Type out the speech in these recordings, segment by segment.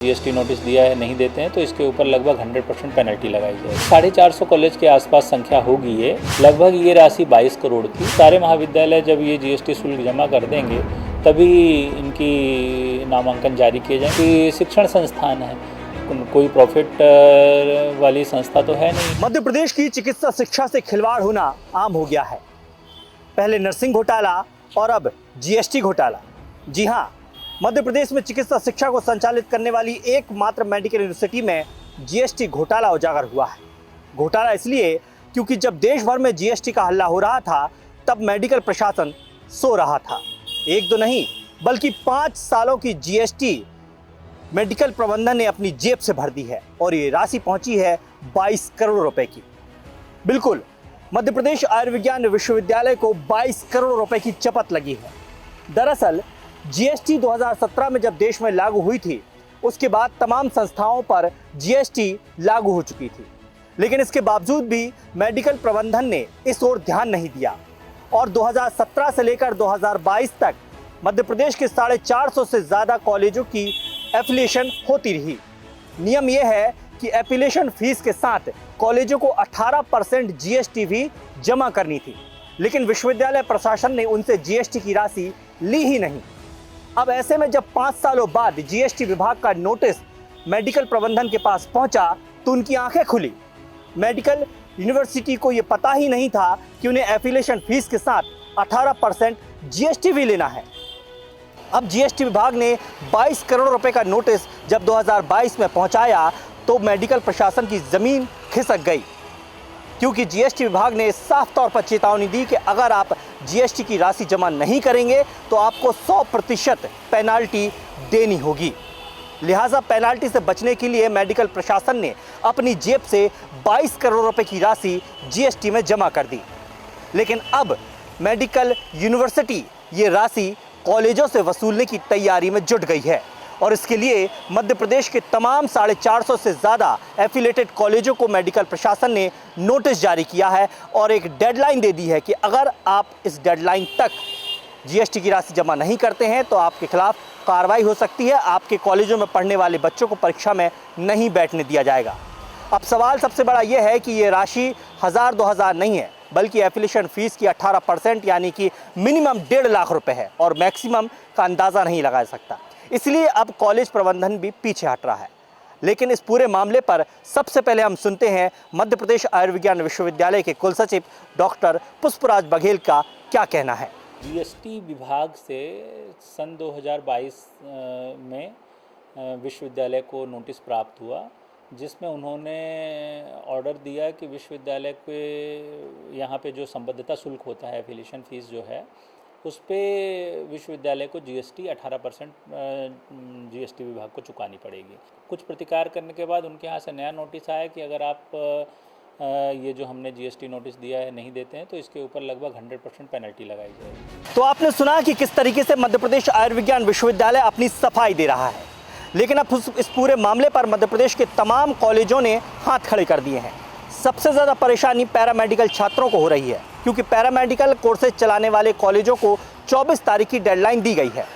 GST notice दिया है नहीं देते हैं तो इसके ऊपर लगभग 100% पेनल्टी लगाई जाएगी। 450 कॉलेज के आसपास संख्या होगी ये, लगभग ये राशि 22 करोड़ की। सारे महाविद्यालय जब ये जीएसटी शुल्क जमा कर देंगे तभी इनकी नामांकन जारी किए जाएंगे। शिक्षण संस्थान है, कोई प्रॉफिट वाली संस्था तो है नहीं। मध्य प्रदेश की चिकित्सा शिक्षा से खिलवाड़ होना आम हो गया है। पहले नर्सिंग घोटाला और अब जीएसटी घोटाला। जी हाँ, मध्य प्रदेश में चिकित्सा शिक्षा को संचालित करने वाली एकमात्र मेडिकल यूनिवर्सिटी में जीएसटी घोटाला उजागर हुआ है। घोटाला इसलिए क्योंकि जब देश भर में जीएसटी का हल्ला हो रहा था तब मेडिकल प्रशासन सो रहा था। एक दो नहीं बल्कि 5 सालों की जीएसटी मेडिकल प्रबंधन ने अपनी जेब से भर दी है और ये राशि पहुंची है 22 करोड़ रुपए की। बिल्कुल, मध्य प्रदेश आयुर्विज्ञान विश्वविद्यालय को 22 करोड़ रुपए की चपत लगी है। दरअसल जीएसटी 2017 में जब देश में लागू हुई थी उसके बाद तमाम संस्थाओं पर जीएसटी लागू हो चुकी थी, लेकिन इसके बावजूद भी मेडिकल प्रबंधन ने इस ओर ध्यान नहीं दिया और 2017 से लेकर 2022 तक मध्य प्रदेश के 450 से ज़्यादा कॉलेजों की एफिलिएशन होती रही। नियम यह है कि एफिलिएशन फीस के साथ कॉलेजों को 18% जीएसटी भी जमा करनी थी, लेकिन विश्वविद्यालय प्रशासन ने उनसे जीएसटी की राशि ली ही नहीं। अब ऐसे में जब 5 सालों बाद जीएसटी विभाग का नोटिस मेडिकल प्रबंधन के पास पहुंचा तो उनकी आंखें खुली। मेडिकल यूनिवर्सिटी को यह पता ही नहीं था कि उन्हें एफिलिएशन फीस के साथ 18% जीएसटी भी लेना है। अब जीएसटी विभाग ने 22 करोड़ रुपए का नोटिस जब 2022 में पहुंचाया तो मेडिकल प्रशासन की जमीन खिसक गई, क्योंकि जीएसटी विभाग ने साफ तौर पर चेतावनी दी कि अगर आप जीएसटी की राशि जमा नहीं करेंगे तो आपको 100% पेनाल्टी देनी होगी। लिहाजा पेनाल्टी से बचने के लिए मेडिकल प्रशासन ने अपनी जेब से 22 करोड़ रुपए की राशि जीएसटी में जमा कर दी। लेकिन अब मेडिकल यूनिवर्सिटी ये राशि कॉलेजों से वसूलने की तैयारी में जुट गई है और इसके लिए मध्य प्रदेश के तमाम 450 से ज़्यादा एफिलेटेड कॉलेजों को मेडिकल प्रशासन ने नोटिस जारी किया है और एक डेडलाइन दे दी है कि अगर आप इस डेडलाइन तक जीएसटी की राशि जमा नहीं करते हैं तो आपके खिलाफ कार्रवाई हो सकती है। आपके कॉलेजों में पढ़ने वाले बच्चों को परीक्षा में नहीं बैठने दिया जाएगा। अब सवाल सबसे बड़ा यह है कि ये राशि 1000-2000 नहीं है, बल्कि एफिलिएशन फीस की 18% यानी कि मिनिमम 1.5 लाख रुपए है और मैक्सिमम का अंदाज़ा नहीं लगा सकता। इसलिए अब कॉलेज प्रबंधन भी पीछे हट रहा है। लेकिन इस पूरे मामले पर सबसे पहले हम सुनते हैं मध्य प्रदेश आयुर्विज्ञान विश्वविद्यालय के कुलसचिव डॉक्टर पुष्पराज बघेल का क्या कहना है। जीएसटी विभाग से सन 2022 में विश्वविद्यालय को नोटिस प्राप्त हुआ, जिसमें उन्होंने ऑर्डर दिया कि विश्वविद्यालय के यहाँ पे जो संबद्धता शुल्क होता है, एफिलिएशन फीस जो है, उस पे विश्वविद्यालय को जीएसटी 18% जीएसटी विभाग को चुकानी पड़ेगी। कुछ प्रतिकार करने के बाद उनके यहाँ से नया नोटिस आया कि अगर आप ये जो हमने जीएसटी नोटिस दिया है नहीं देते हैं तो इसके ऊपर लगभग 100% पेनल्टी लगाई जाएगी। तो आपने सुना कि किस तरीके से मध्य प्रदेश आयुर्विज्ञान विश्वविद्यालय अपनी सफाई दे रहा है, लेकिन अब इस पूरे मामले पर मध्य प्रदेश के तमाम कॉलेजों ने हाथ खड़े कर दिए हैं। सबसे ज़्यादा परेशानी पैरामेडिकल छात्रों को हो रही है, क्योंकि पैरामेडिकल कोर्सेज चलाने वाले कॉलेजों को 24 तारीख की डेडलाइन दी गई है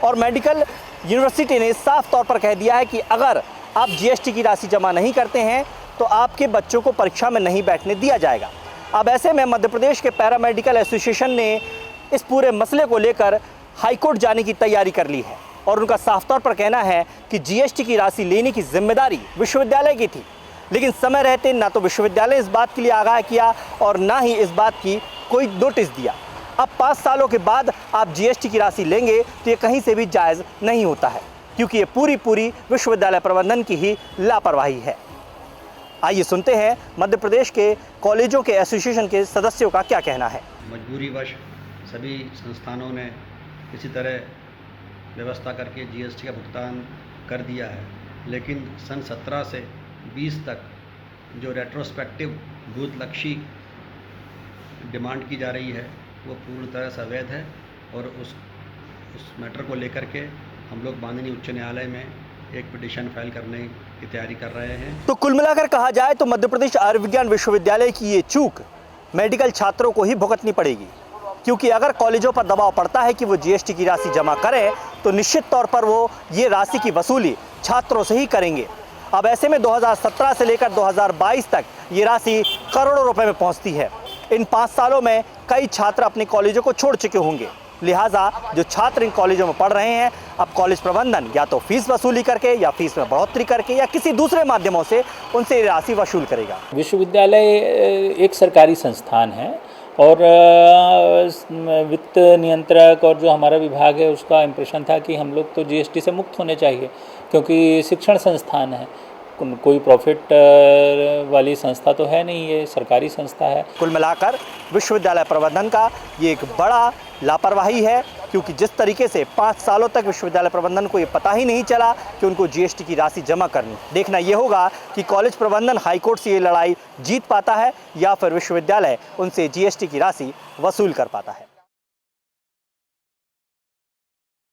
और मेडिकल यूनिवर्सिटी ने साफ तौर पर कह दिया है कि अगर आप जीएसटी की राशि जमा नहीं करते हैं तो आपके बच्चों को परीक्षा में नहीं बैठने दिया जाएगा। अब ऐसे में मध्य प्रदेश के पैरामेडिकल एसोसिएशन ने इस पूरे मसले को लेकर हाईकोर्ट जाने की तैयारी कर ली है और उनका साफ तौर पर कहना है कि जीएसटी की राशि लेने की जिम्मेदारी विश्वविद्यालय की थी, लेकिन समय रहते ना तो विश्वविद्यालय इस बात के लिए आगाह किया और ना ही इस बात की कोई नोटिस दिया। अब 5 सालों के बाद आप जीएसटी की राशि लेंगे तो ये कहीं से भी जायज़ नहीं होता है, क्योंकि ये पूरी विश्वविद्यालय प्रबंधन की ही लापरवाही है। आइए सुनते हैं मध्य प्रदेश के कॉलेजों के एसोसिएशन के सदस्यों का क्या कहना है। मजबूरीवश सभी संस्थानों ने किसी तरह व्यवस्था करके जीएसटी का भुगतान कर दिया है, लेकिन सन 17 से 20 तक जो रेट्रोस्पेक्टिव बूथ-लक्षी डिमांड की जा रही है वो पूर्ण तरह से अवैध है और उस मैटर को लेकर के हम लोग माननीय उच्च न्यायालय में एक पिटीशन फाइल करने की तैयारी कर रहे हैं। तो कुल मिलाकर कहा जाए तो मध्य प्रदेश आयुर्विज्ञान विश्वविद्यालय की ये चूक मेडिकल छात्रों को ही भुगतनी पड़ेगी, क्योंकि अगर कॉलेजों पर दबाव पड़ता है कि वो जीएसटी की राशि जमा करें तो निश्चित तौर पर वो ये राशि की वसूली छात्रों से ही करेंगे। अब ऐसे में 2017 से लेकर 2022 तक ये राशि करोड़ों रुपए में पहुंचती है। इन 5 सालों में कई छात्र अपने कॉलेजों को छोड़ चुके होंगे, लिहाजा जो छात्र इन कॉलेजों में पढ़ रहे हैं, अब कॉलेज प्रबंधन या तो फीस वसूली करके या फीस में बढ़ोतरी करके या किसी दूसरे माध्यमों से उनसे ये राशि वसूल करेगा। विश्वविद्यालय एक सरकारी संस्थान है और वित्त नियंत्रक और जो हमारा विभाग है उसका इम्प्रेशन था कि हम लोग तो जीएसटी से मुक्त होने चाहिए, क्योंकि शिक्षण संस्थान है, कोई प्रॉफिट वाली संस्था तो है नहीं, ये सरकारी संस्था है। कुल मिलाकर विश्वविद्यालय प्रबंधन का ये एक बड़ा लापरवाही है, क्योंकि जिस तरीके से 5 सालों तक विश्वविद्यालय प्रबंधन को ये पता ही नहीं चला कि उनको जीएसटी की राशि जमा करनी। देखना ये होगा कि कॉलेज प्रबंधन हाईकोर्ट से ये लड़ाई जीत पाता है या फिर विश्वविद्यालय उनसे जीएसटी की राशि वसूल कर पाता है।